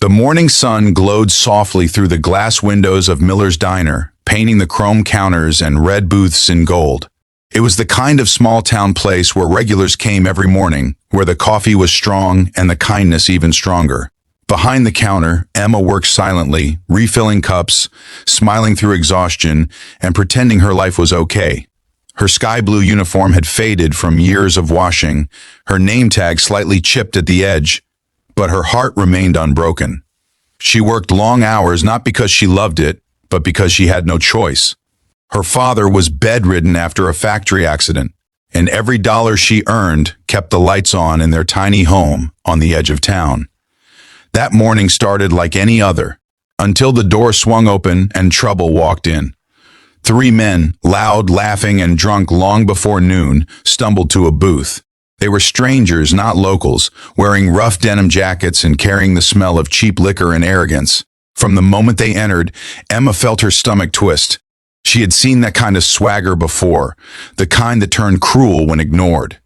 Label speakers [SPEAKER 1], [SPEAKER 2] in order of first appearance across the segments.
[SPEAKER 1] The morning sun glowed softly through the glass windows of Miller's Diner, painting the chrome counters and red booths in gold. It was the kind of small-town place where regulars came every morning, where the coffee was strong and the kindness even stronger. Behind the counter, Emma worked silently, refilling cups, smiling through exhaustion, and pretending her life was okay. Her sky-blue uniform had faded from years of washing, her name tag slightly chipped at the edge, but her heart remained unbroken. She worked long hours not because she loved it, but because she had no choice. Her father was bedridden after a factory accident, and every dollar she earned kept the lights on in their tiny home on the edge of town. That morning started like any other, until the door swung open and trouble walked in. 3 men, loud, laughing, and drunk long before noon, stumbled to a booth. They were strangers, not locals, wearing rough denim jackets and carrying the smell of cheap liquor and arrogance. From the moment they entered, Emma felt her stomach twist. She had seen that kind of swagger before, the kind that turned cruel when ignored.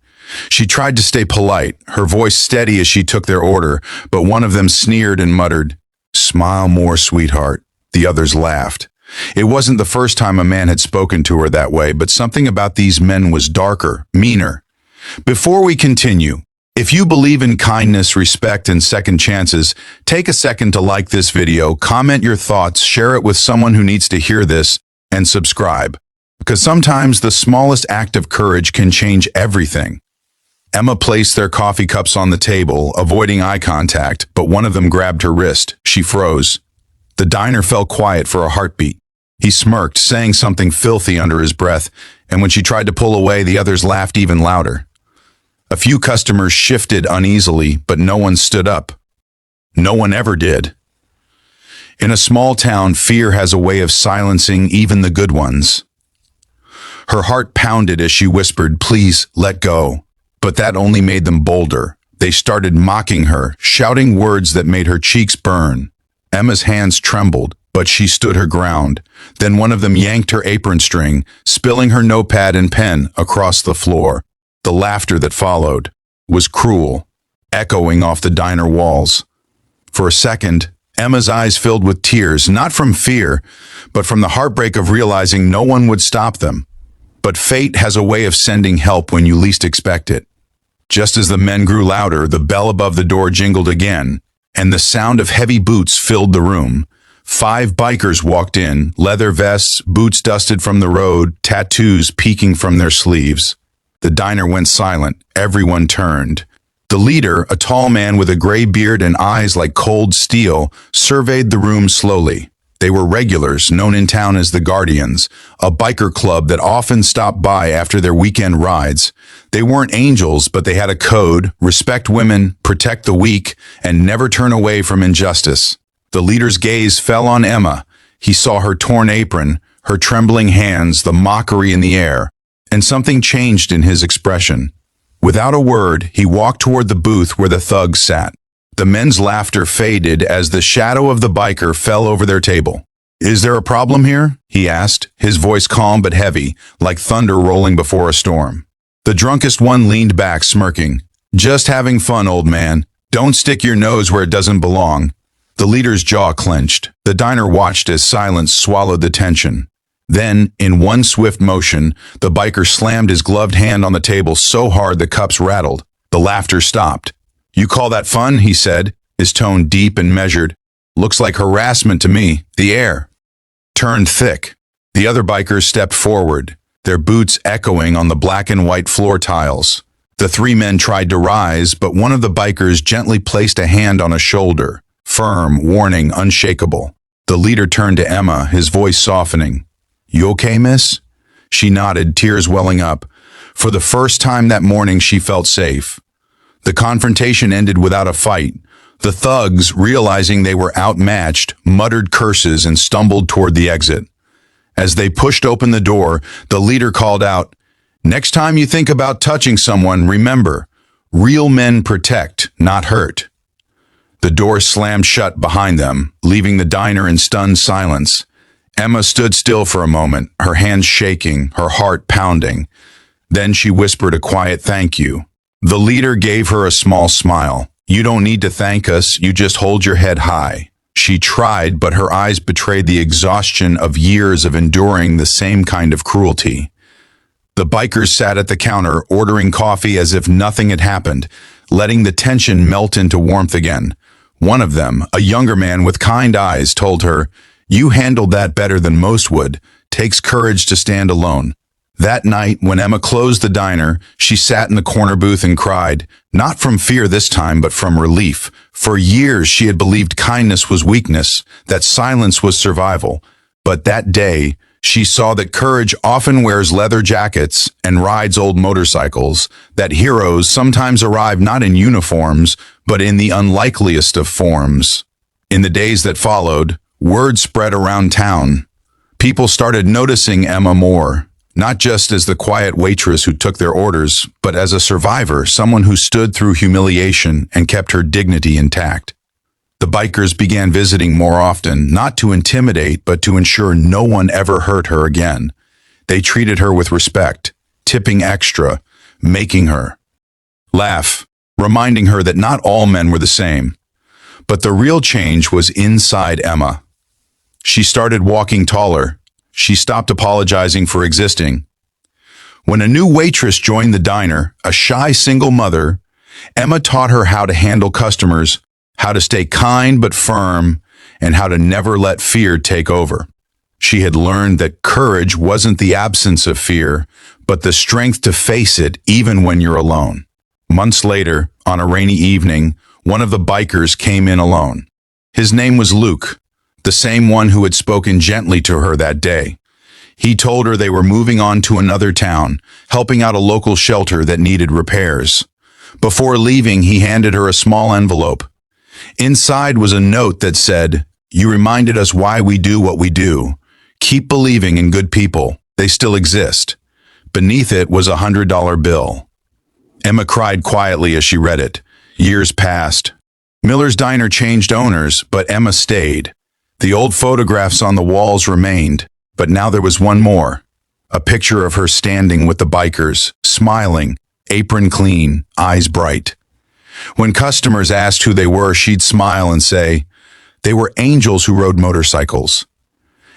[SPEAKER 1] She tried to stay polite, her voice steady as she took their order, but one of them sneered and muttered, "Smile more, sweetheart." The others laughed. It wasn't the first time a man had spoken to her that way, but something about these men was darker, meaner. Before we continue, if you believe in kindness, respect, and second chances, take a second to like this video, comment your thoughts, share it with someone who needs to hear this, and subscribe. Because sometimes the smallest act of courage can change everything. Emma placed their coffee cups on the table, avoiding eye contact, but one of them grabbed her wrist. She froze. The diner fell quiet for a heartbeat. He smirked, saying something filthy under his breath, and when she tried to pull away, the others laughed even louder. A few customers shifted uneasily, but no one stood up. No one ever did. In a small town, fear has a way of silencing even the good ones. Her heart pounded as she whispered, "Please, let go." But that only made them bolder. They started mocking her, shouting words that made her cheeks burn. Emma's hands trembled, but she stood her ground. Then one of them yanked her apron string, spilling her notepad and pen across the floor. The laughter that followed was cruel, echoing off the diner walls. For a second, Emma's eyes filled with tears, not from fear, but from the heartbreak of realizing no one would stop them. But fate has a way of sending help when you least expect it. Just as the men grew louder, the bell above the door jingled again, and the sound of heavy boots filled the room. 5 bikers walked in, leather vests, boots dusted from the road, tattoos peeking from their sleeves. The diner went silent. Everyone turned. The leader, a tall man with a gray beard and eyes like cold steel, surveyed the room slowly. They were regulars, known in town as the Guardians, a biker club that often stopped by after their weekend rides. They weren't angels, but they had a code: respect women, protect the weak, and never turn away from injustice. The leader's gaze fell on Emma. He saw her torn apron, her trembling hands, the mockery in the air, and something changed in his expression. Without a word, he walked toward the booth where the thugs sat. The men's laughter faded as the shadow of the biker fell over their table. "Is there a problem here?" he asked, his voice calm but heavy, like thunder rolling before a storm. The drunkest one leaned back, smirking. "Just having fun, old man. Don't stick your nose where it doesn't belong." The leader's jaw clenched. The diner watched as silence swallowed the tension. Then, in one swift motion, the biker slammed his gloved hand on the table so hard the cups rattled. The laughter stopped. "You call that fun?" he said, his tone deep and measured. "Looks like harassment to me." The air turned thick. The other bikers stepped forward, their boots echoing on the black and white floor tiles. The 3 men tried to rise, but one of the bikers gently placed a hand on a shoulder, firm, warning, unshakable. The leader turned to Emma, his voice softening. "You okay, miss?" She nodded, tears welling up. For the first time that morning, she felt safe. The confrontation ended without a fight. The thugs, realizing they were outmatched, muttered curses and stumbled toward the exit. As they pushed open the door, the leader called out, "Next time you think about touching someone, remember, real men protect, not hurt." The door slammed shut behind them, leaving the diner in stunned silence. Emma stood still for a moment, her hands shaking, her heart pounding. Then she whispered a quiet thank you. The leader gave her a small smile. You don't need to thank us, you just hold your head high. She tried, but her eyes betrayed the exhaustion of years of enduring the same kind of cruelty. The bikers sat at the counter, ordering coffee as if nothing had happened, letting the tension melt into warmth again. One of them, a younger man with kind eyes, told her, "You handled that better than most would. Takes courage to stand alone." That night, when Emma closed the diner, she sat in the corner booth and cried, not from fear this time, but from relief. For years, she had believed kindness was weakness, that silence was survival. But that day, she saw that courage often wears leather jackets and rides old motorcycles, that heroes sometimes arrive not in uniforms, but in the unlikeliest of forms. In the days that followed, word spread around town. People started noticing Emma more, not just as the quiet waitress who took their orders, but as a survivor, someone who stood through humiliation and kept her dignity intact. The bikers began visiting more often, not to intimidate, but to ensure no one ever hurt her again. They treated her with respect, tipping extra, making her laugh, reminding her that not all men were the same. But the real change was inside Emma. She started walking taller. She stopped apologizing for existing. When a new waitress joined the diner, a shy single mother, Emma taught her how to handle customers, how to stay kind but firm, and how to never let fear take over. She had learned that courage wasn't the absence of fear, but the strength to face it even when you're alone. Months later, on a rainy evening, one of the bikers came in alone. His name was Luke, the same one who had spoken gently to her that day. He told her they were moving on to another town, helping out a local shelter that needed repairs. Before leaving, he handed her a small envelope. Inside was a note that said, "You reminded us why we do what we do. Keep believing in good people. They still exist." Beneath it was a $100 bill. Emma cried quietly as she read it. Years passed. Miller's Diner changed owners, but Emma stayed. The old photographs on the walls remained, but now there was one more. A picture of her standing with the bikers, smiling, apron clean, eyes bright. When customers asked who they were, she'd smile and say, "They were angels who rode motorcycles."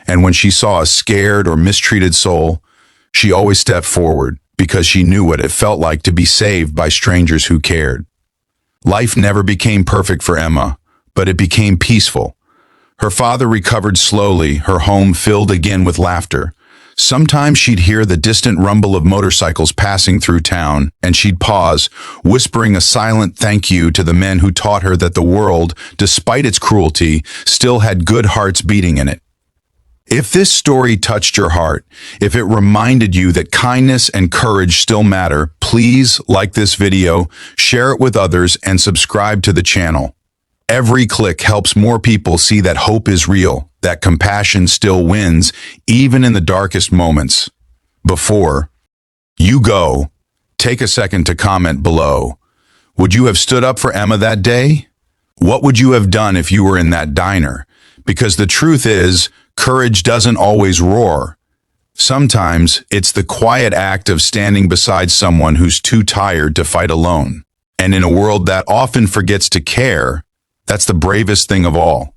[SPEAKER 1] And when she saw a scared or mistreated soul, she always stepped forward because she knew what it felt like to be saved by strangers who cared. Life never became perfect for Emma, but it became peaceful. Her father recovered slowly, her home filled again with laughter. Sometimes she'd hear the distant rumble of motorcycles passing through town, and she'd pause, whispering a silent thank you to the men who taught her that the world, despite its cruelty, still had good hearts beating in it. If this story touched your heart, if it reminded you that kindness and courage still matter, please like this video, share it with others, and subscribe to the channel. Every click helps more people see that hope is real, that compassion still wins, even in the darkest moments. Before you go, take a second to comment below. Would you have stood up for Emma that day? What would you have done if you were in that diner? Because the truth is, courage doesn't always roar. Sometimes it's the quiet act of standing beside someone who's too tired to fight alone. And in a world that often forgets to care, that's the bravest thing of all.